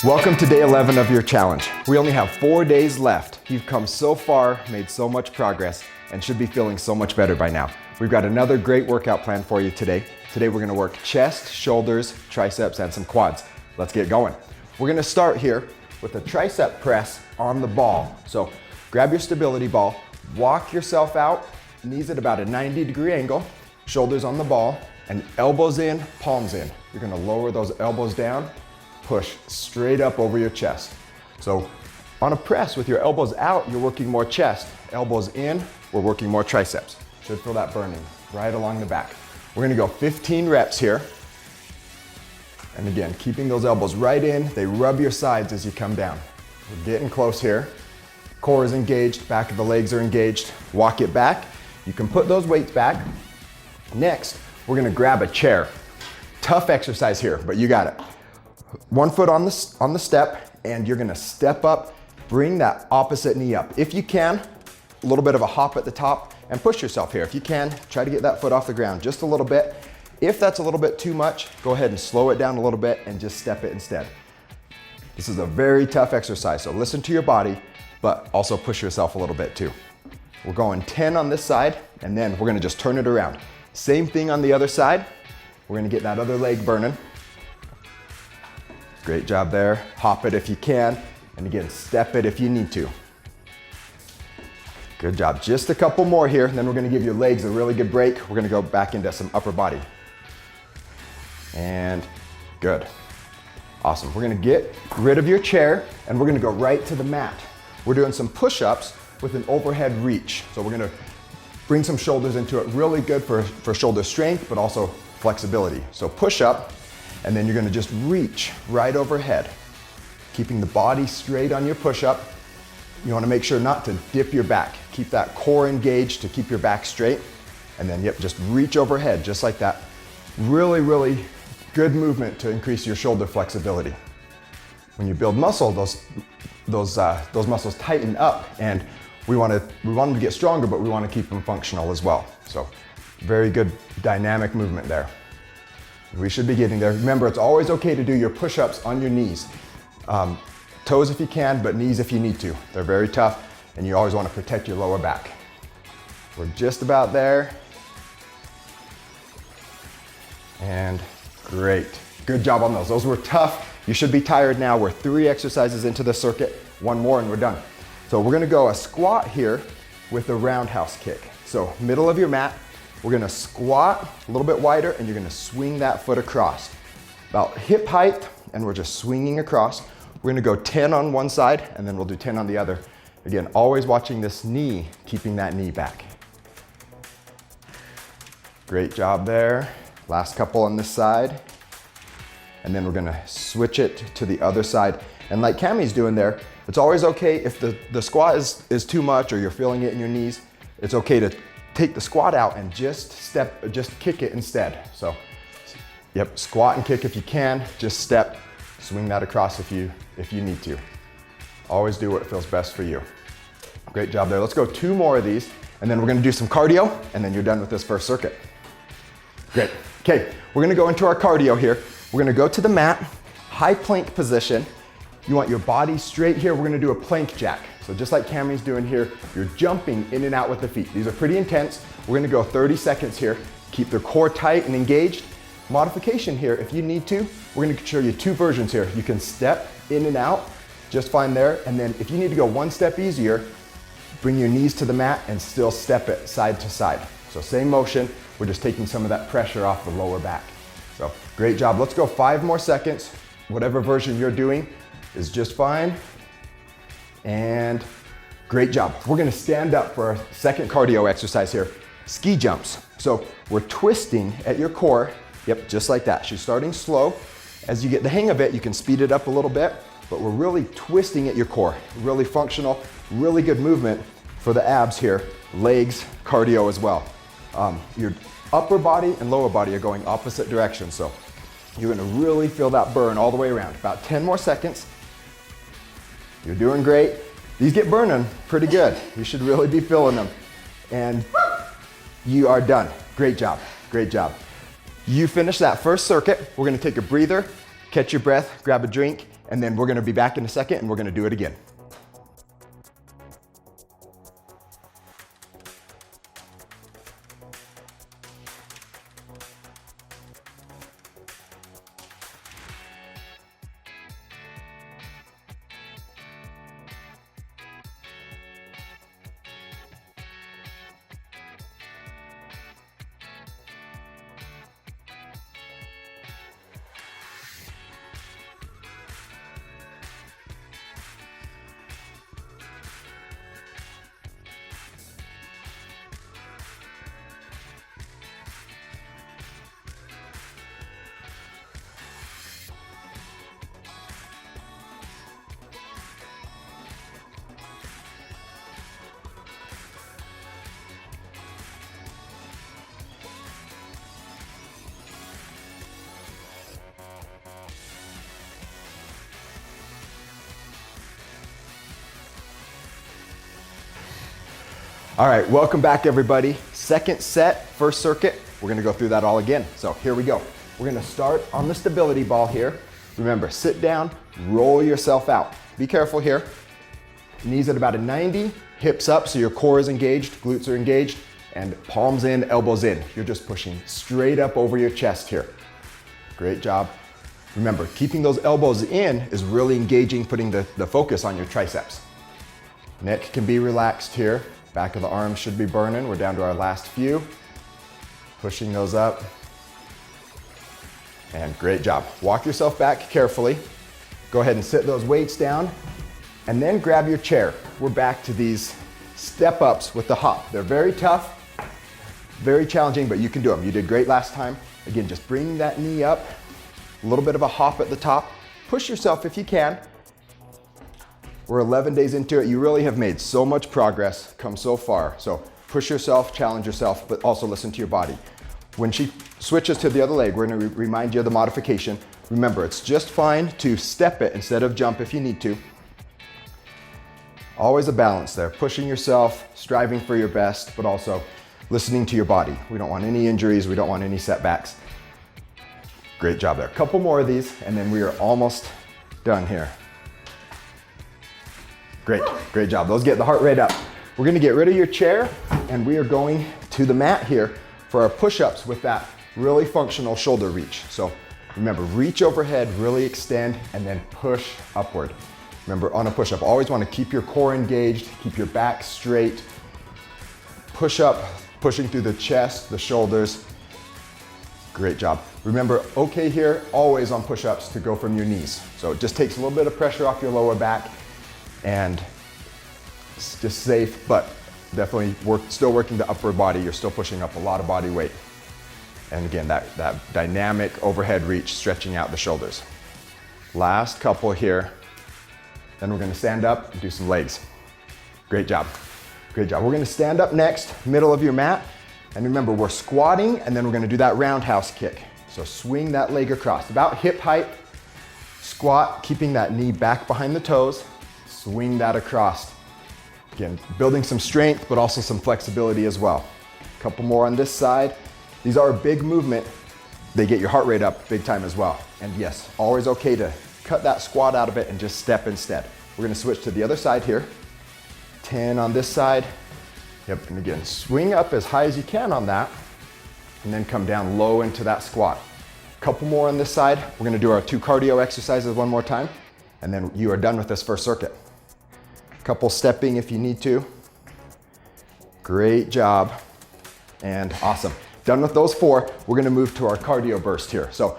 Welcome to day 11 of your challenge. We only have 4 days left. You've come so far, made so much progress, and should be feeling so much better by now. We've got another great workout plan for you today. Today we're gonna work chest, shoulders, triceps, and some quads. Let's get going. We're gonna start here with a tricep press on the ball. So grab your stability ball, walk yourself out, knees at about a 90-degree angle, shoulders on the ball, and elbows in, palms in. You're gonna lower those elbows down, push straight up over your chest. So on a press with your elbows out, you're working more chest. Elbows in, we're working more triceps. Should feel that burning right along the back. We're gonna go 15 reps here. And again, keeping those elbows right in, they rub your sides as you come down. We're getting close here. Core is engaged, back of the legs are engaged. Walk it back. You can put those weights back. Next, we're gonna grab a chair. Tough exercise here, but you got it. One foot on the step, and you're gonna step up, bring that opposite knee up. If you can, a little bit of a hop at the top, and push yourself here. If you can, try to get that foot off the ground just a little bit. If that's a little bit too much, go ahead and slow it down a little bit and just step it instead. This is a very tough exercise, so listen to your body, but also push yourself a little bit too. We're going 10 on this side, and then we're gonna just turn it around. Same thing on the other side. We're gonna get that other leg burning. Great job there. Hop it if you can, and again, step it if you need to. Good job. Just a couple more here, and then we're gonna give your legs a really good break. We're gonna go back into some upper body. And good. Awesome. We're gonna get rid of your chair, and we're gonna go right to the mat. We're doing some push-ups with an overhead reach. So we're gonna bring some shoulders into it. Really good for shoulder strength, but also flexibility. So push up, and then you're gonna just reach right overhead. Keeping the body straight on your push-up. You wanna make sure not to dip your back. Keep that core engaged to keep your back straight. And then, yep, just reach overhead, just like that. Really, really good movement to increase your shoulder flexibility. When you build muscle, those muscles tighten up, and we want them to get stronger, but we wanna keep them functional as well. So very good dynamic movement there. We should be getting there. Remember, it's always okay to do your push-ups on your knees. Toes if you can, but knees if you need to. They're very tough, and you always want to protect your lower back. We're just about there. And great. Good job on those. Those were tough. You should be tired now. We're 3 exercises into the circuit. 1 more and we're done. So we're gonna go a squat here with a roundhouse kick. So middle of your mat, we're gonna squat a little bit wider, and you're gonna swing that foot across. About hip height, and we're just swinging across. We're gonna go 10 on one side, and then we'll do 10 on the other. Again, always watching this knee, keeping that knee back. Great job there. Last couple on this side. And then we're gonna switch it to the other side. And like Cammie's doing there, it's always okay if the squat is too much or you're feeling it in your knees, it's okay to take the squat out and just kick it instead. So, yep, squat and kick if you can, just step, swing that across if you need to. Always do what feels best for you. Great job there. Let's go 2 more of these, and then we're gonna do some cardio, and then you're done with this first circuit. Great. Okay, we're gonna go into our cardio here. We're gonna go to the mat, high plank position. You want your body straight here. We're gonna do a plank jack. So just like Cammie's doing here, you're jumping in and out with the feet. These are pretty intense. We're gonna go 30 seconds here. Keep the core tight and engaged. Modification here, if you need to, we're gonna show you 2 versions here. You can step in and out, just fine there. And then if you need to go 1 step easier, bring your knees to the mat and still step it side to side. So same motion, we're just taking some of that pressure off the lower back. So great job. Let's go 5 more seconds. Whatever version you're doing is just fine. And great job. We're gonna stand up for our second cardio exercise here. Ski jumps. So we're twisting at your core. Yep, just like that. She's starting slow. As you get the hang of it, you can speed it up a little bit, but we're really twisting at your core. Really functional, really good movement for the abs here. Legs, cardio as well. Your upper body and lower body are going opposite directions, so you're gonna really feel that burn all the way around. About 10 more seconds. You're doing great. These get burning pretty good. You should really be feeling them. And you are done. Great job, great job. You finish that first circuit. We're gonna take a breather, catch your breath, grab a drink, and then we're gonna be back in a second and we're gonna do it again. All right, welcome back everybody. Second set, first circuit. We're gonna go through that all again. So here we go. We're gonna start on the stability ball here. Remember, sit down, roll yourself out. Be careful here. Knees at about a 90, hips up so your core is engaged, glutes are engaged, and palms in, elbows in. You're just pushing straight up over your chest here. Great job. Remember, keeping those elbows in is really engaging, putting the focus on your triceps. Neck can be relaxed here. Back of the arms should be burning. We're down to our last few. Pushing those up. And great job. Walk yourself back carefully. Go ahead and sit those weights down and then grab your chair. We're back to these step ups with the hop. They're very tough, very challenging, but you can do them. You did great last time. Again, just bring that knee up, a little bit of a hop at the top. Push yourself if you can. We're 11 days into it. You really have made so much progress, come so far. So push yourself, challenge yourself, but also listen to your body. When she switches to the other leg, we're gonna remind you of the modification. Remember, it's just fine to step it instead of jump if you need to. Always a balance there, pushing yourself, striving for your best, but also listening to your body. We don't want any injuries, we don't want any setbacks. Great job there. A couple more of these, and then we are almost done here. Great, great job. Those get the heart rate up. We're gonna get rid of your chair and we are going to the mat here for our push-ups with that really functional shoulder reach. So remember, reach overhead, really extend, and then push upward. Remember, on a push-up, always wanna keep your core engaged, keep your back straight. Push up, pushing through the chest, the shoulders. Great job. Remember, okay here, always on push-ups to go from your knees. So it just takes a little bit of pressure off your lower back, and it's just safe, but definitely still working the upper body. You're still pushing up a lot of body weight. And again, that dynamic overhead reach, stretching out the shoulders. Last couple here. Then we're gonna stand up and do some legs. Great job, great job. We're gonna stand up next, middle of your mat. And remember, we're squatting and then we're gonna do that roundhouse kick. So swing that leg across, about hip height. Squat, keeping that knee back behind the toes. Swing that across. Again, building some strength, but also some flexibility as well. A couple more on this side. These are a big movement. They get your heart rate up big time as well. And yes, always okay to cut that squat out of it and just step instead. We're gonna switch to the other side here. 10 on this side. Yep, and again, swing up as high as you can on that, and then come down low into that squat. A couple more on this side. We're gonna do our 2 cardio exercises one more time, and then you are done with this first circuit. Couple stepping if you need to. Great job, and awesome. Done with those 4, we're gonna move to our cardio burst here. So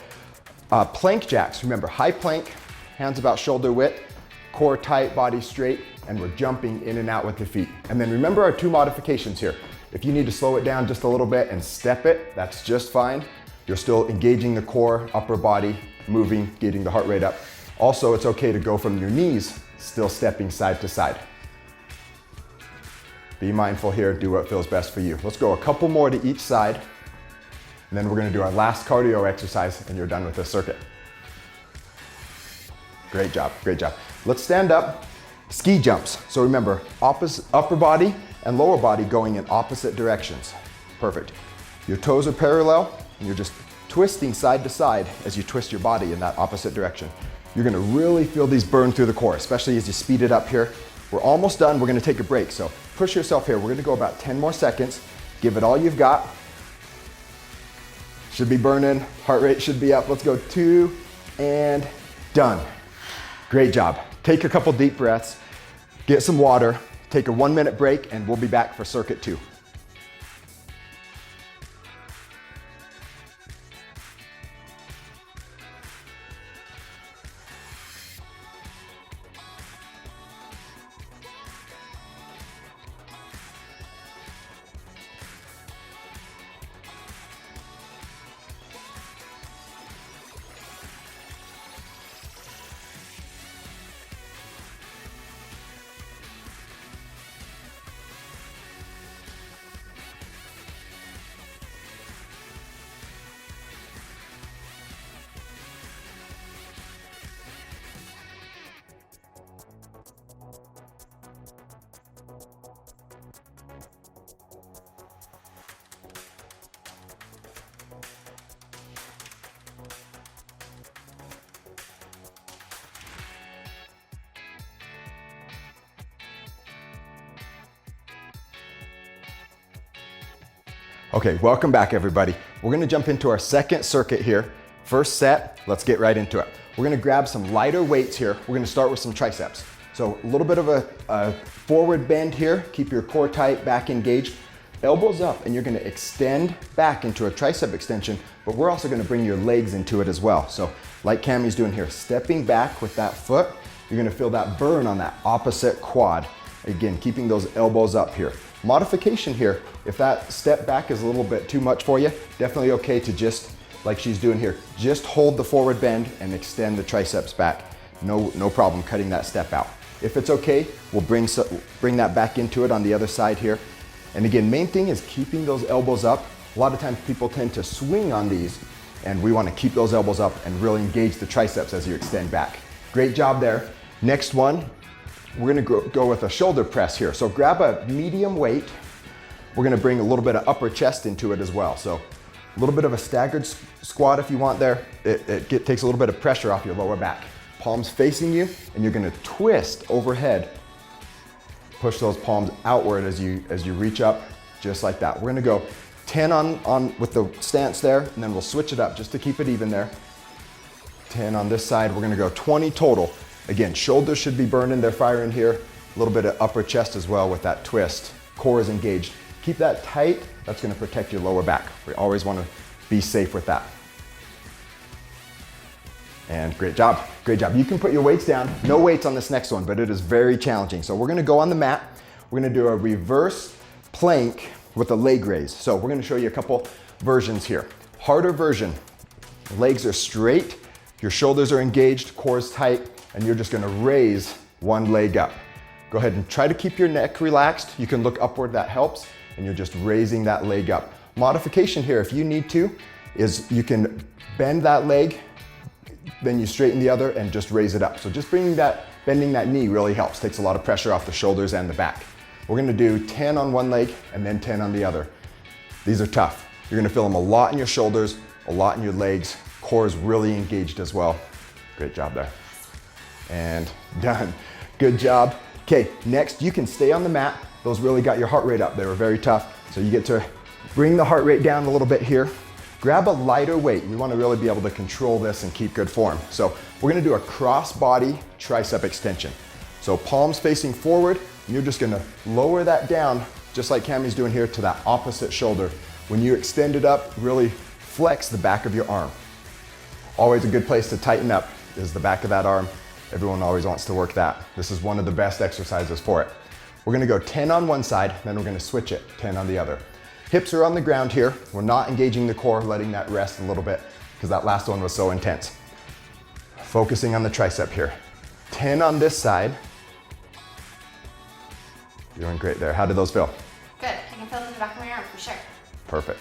plank jacks, remember, high plank, hands about shoulder width, core tight, body straight, and we're jumping in and out with the feet. And then remember our 2 modifications here. If you need to slow it down just a little bit and step it, that's just fine. You're still engaging the core, upper body, moving, getting the heart rate up. Also, it's okay to go from your knees, still stepping side to side. Be mindful here, do what feels best for you. Let's go a couple more to each side, and then we're gonna do our last cardio exercise, and you're done with this circuit. Great job, great job. Let's stand up, ski jumps. So remember, upper body and lower body going in opposite directions. Perfect. Your toes are parallel, and you're just twisting side to side as you twist your body in that opposite direction. you're gonna really feel these burn through the core, especially as you speed it up here. We're almost done, we're gonna take a break. So push yourself here. We're gonna go about 10 more seconds. Give it all you've got. Should be burning, heart rate should be up. Let's go 2 and done. Great job. Take a couple deep breaths, get some water, take a 1-minute break, and we'll be back for circuit 2. Okay, welcome back everybody. We're gonna jump into our second circuit here. First set, let's get right into it. We're gonna grab some lighter weights here. We're gonna start with some triceps. So a little bit of a forward bend here. Keep your core tight, back engaged. Elbows up, and you're gonna extend back into a tricep extension, but we're also gonna bring your legs into it as well. So like Cammie's doing here, stepping back with that foot, you're gonna feel that burn on that opposite quad. Again, keeping those elbows up here. Modification here, if that step back is a little bit too much for you, definitely okay to just, like she's doing here, just hold the forward bend and extend the triceps back. No problem cutting that step out. If it's okay, we'll bring that back into it on the other side here. And again, main thing is keeping those elbows up. A lot of times people tend to swing on these, and we want to keep those elbows up and really engage the triceps as you extend back. Great job there. Next one, we're gonna go with a shoulder press here. So grab a medium weight. We're gonna bring a little bit of upper chest into it as well. So a little bit of a staggered squat if you want there. It takes a little bit of pressure off your lower back. Palms facing you, and you're gonna twist overhead. Push those palms outward as you reach up, just like that. We're gonna go 10 on with the stance there, and then we'll switch it up just to keep it even there. 10 on this side. We're gonna go 20 total. Again, shoulders should be burning, they're firing here. A little bit of upper chest as well with that twist. Core is engaged. Keep that tight, that's gonna protect your lower back. We always wanna be safe with that. And great job, great job. You can put your weights down. No weights on this next one, but it is very challenging. So we're gonna go on the mat. We're gonna do a reverse plank with a leg raise. So we're gonna show you a couple versions here. Harder version, legs are straight, your shoulders are engaged, core is tight, and you're just gonna raise one leg up. Go ahead and try to keep your neck relaxed. You can look upward, that helps, and you're just raising that leg up. Modification here, if you need to, is you can bend that leg, then you straighten the other and just raise it up. So just bending that knee really helps, takes a lot of pressure off the shoulders and the back. We're gonna do 10 on one leg and then 10 on the other. These are tough. You're gonna feel them a lot in your shoulders, a lot in your legs. Core is really engaged as well. Great job there. And done. Good job. Okay, next you can stay on the mat. Those really got your heart rate up. They were very tough. So you get to bring the heart rate down a little bit here. Grab a lighter weight. We want to really be able to control this and keep good form. So we're going to do a cross-body tricep extension. So palms facing forward, and you're just going to lower that down, just like Cammie's doing here, to that opposite shoulder. When you extend it up, really flex the back of your arm. Always a good place to tighten up is the back of that arm. Everyone always wants to work that. This is one of the best exercises for it. We're gonna go 10 on one side, then we're gonna switch it, 10 on the other. Hips are on the ground here. We're not engaging the core, letting that rest a little bit, because that last one was so intense. Focusing on the tricep here. 10 on this side. You're doing great there. How did those feel? Good. I can feel it in the back of my arm for sure. Perfect.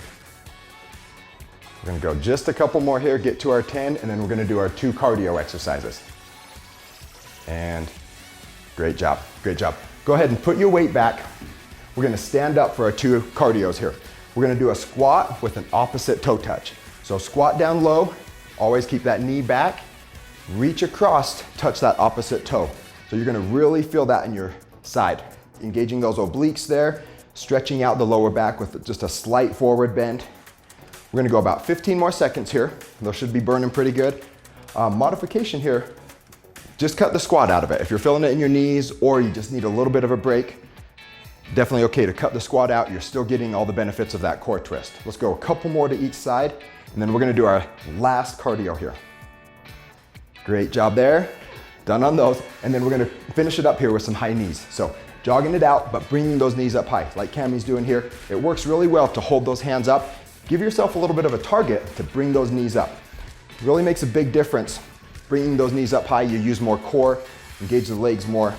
We're gonna go just a couple more here, get to our 10, and then we're gonna do our 2 cardio exercises. And great job, great job. Go ahead and put your weight back. We're gonna stand up for our 2 cardios here. We're gonna do a squat with an opposite toe touch. So squat down low, always keep that knee back, reach across, touch that opposite toe. So you're gonna really feel that in your side. Engaging those obliques there, stretching out the lower back with just a slight forward bend. We're gonna go about 15 more seconds here. Those should be burning pretty good. Modification here, just cut the squat out of it. If you're feeling it in your knees or you just need a little bit of a break, definitely okay to cut the squat out. You're still getting all the benefits of that core twist. Let's go a couple more to each side, and then we're gonna do our last cardio here. Great job there. Done on those. And then we're gonna finish it up here with some high knees. So jogging it out, but bringing those knees up high, like Cammie's doing here. It works really well to hold those hands up. Give yourself a little bit of a target to bring those knees up. It really makes a big difference. Bringing those knees up high, you use more core, engage the legs more.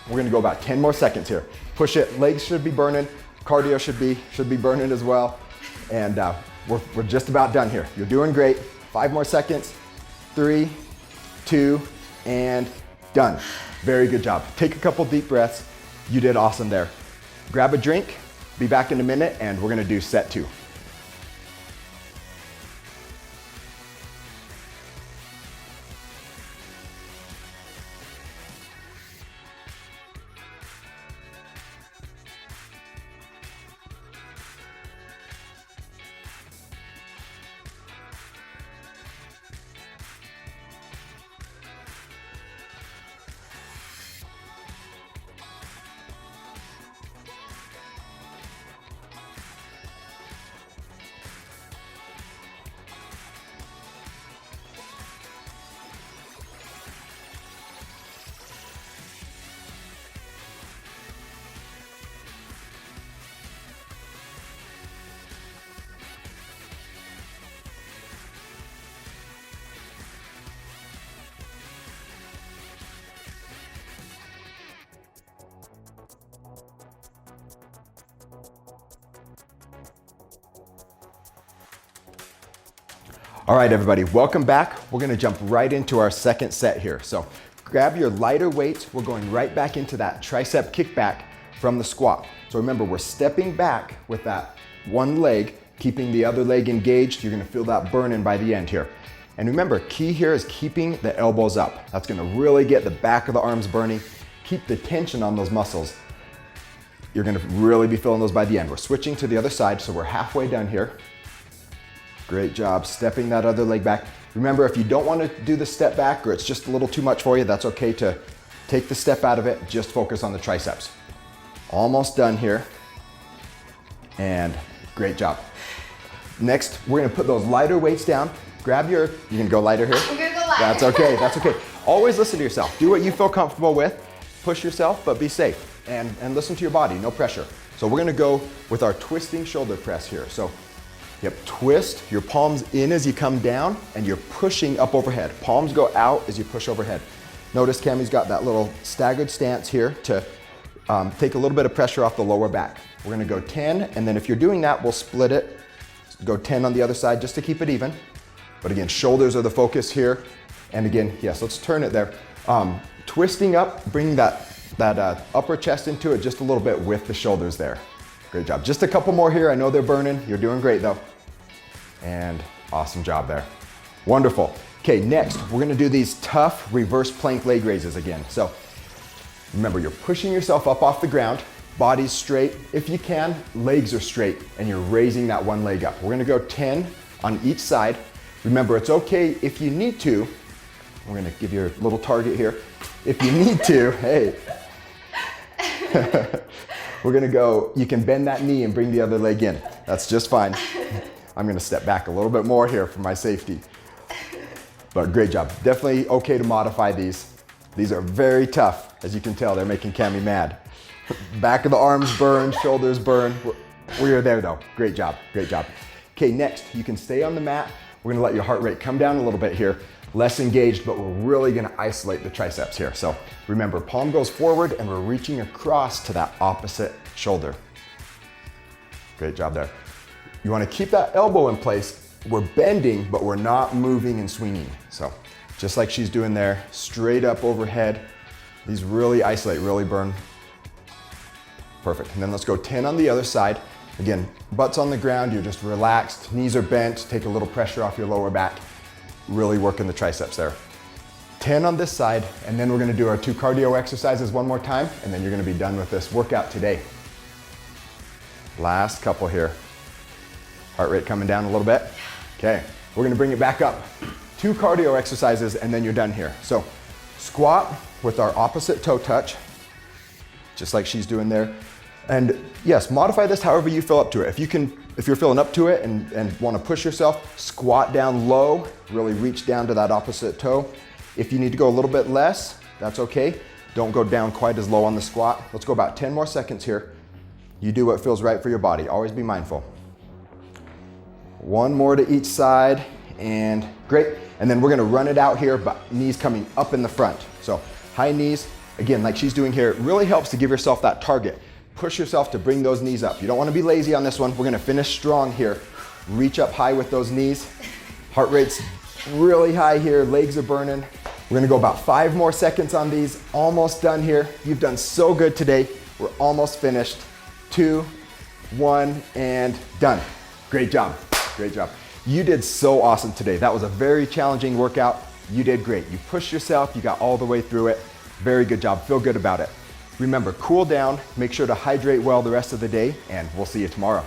We're gonna go about 10 more seconds here. Push it, legs should be burning, cardio should be burning as well. And we're just about done here. You're doing great. 5 more seconds, 3, 2, and done. Very good job. Take a couple deep breaths. You did awesome there. Grab a drink, be back in a minute, and we're gonna do set 2. All right, everybody, welcome back. We're gonna jump right into our second set here. So grab your lighter weights. We're going right back into that tricep kickback from the squat. So remember, we're stepping back with that one leg, keeping the other leg engaged. You're gonna feel that burning by the end here. And remember, key here is keeping the elbows up. That's gonna really get the back of the arms burning. Keep the tension on those muscles. You're gonna really be feeling those by the end. We're switching to the other side, so we're halfway done here. Great job, stepping that other leg back. Remember, if you don't want to do the step back or it's just a little too much for you, that's okay to take the step out of it, just focus on the triceps. Almost done here. And great job. Next, we're gonna put those lighter weights down. You can go lighter here. I'm gonna go lighter. That's okay, that's okay. Always listen to yourself. Do what you feel comfortable with. Push yourself, but be safe. And listen to your body, no pressure. So we're gonna go with our twisting shoulder press here. So yep, twist your palms in as you come down and you're pushing up overhead. Palms go out as you push overhead. Notice Cammie's got that little staggered stance here to take a little bit of pressure off the lower back. We're gonna go 10, and then if you're doing that, we'll split it. Go 10 on the other side just to keep it even. But again, shoulders are the focus here. And again, yes, let's turn it there. Twisting up, bringing that upper chest into it just a little bit with the shoulders there. Great job. Just a couple more here. I know they're burning. You're doing great though. And awesome job there. Wonderful. Okay, next, we're gonna do these tough reverse plank leg raises again. So remember, you're pushing yourself up off the ground, body's straight. If you can, legs are straight, and you're raising that one leg up. We're gonna go 10 on each side. Remember, it's okay if you need to. We're gonna give you a little target here. If you need to, hey. We're gonna go, you can bend that knee and bring the other leg in. That's just fine. I'm gonna step back a little bit more here for my safety. But great job. Definitely okay to modify these. These are very tough. As you can tell, they're making Cammie mad. Back of the arms burn, shoulders burn. We are there though. Great job, great job. Okay, next, you can stay on the mat. We're gonna let your heart rate come down a little bit here. Less engaged, but we're really gonna isolate the triceps here. So remember, palm goes forward and we're reaching across to that opposite shoulder. Great job there. You wanna keep that elbow in place. We're bending, but we're not moving and swinging. So just like she's doing there, straight up overhead. These really isolate, really burn. Perfect, and then let's go 10 on the other side. Again, butt's on the ground, you're just relaxed, knees are bent, take a little pressure off your lower back. Really working the triceps there. 10 on this side, and then we're gonna do our 2 cardio exercises one more time, and then you're gonna be done with this workout today. Last couple here. Heart rate coming down a little bit. Okay, we're gonna bring it back up. 2 cardio exercises, and then you're done here. So squat with our opposite toe touch, just like she's doing there. And yes, modify this however you feel up to it. If you're feeling up to it and wanna push yourself, squat down low, really reach down to that opposite toe. If you need to go a little bit less, that's okay. Don't go down quite as low on the squat. Let's go about 10 more seconds here. You do what feels right for your body. Always be mindful. 1 more to each side, and great. And then we're gonna run it out here, but knees coming up in the front. So high knees, again, like she's doing here, it really helps to give yourself that target. Push yourself to bring those knees up. You don't wanna be lazy on this one. We're gonna finish strong here. Reach up high with those knees. Heart rate's really high here, legs are burning. We're gonna go about 5 more seconds on these. Almost done here. You've done so good today. We're almost finished. 2, 1, and done. Great job, great job. You did so awesome today. That was a very challenging workout. You did great. You pushed yourself, you got all the way through it. Very good job, feel good about it. Remember, cool down, make sure to hydrate well the rest of the day, and we'll see you tomorrow.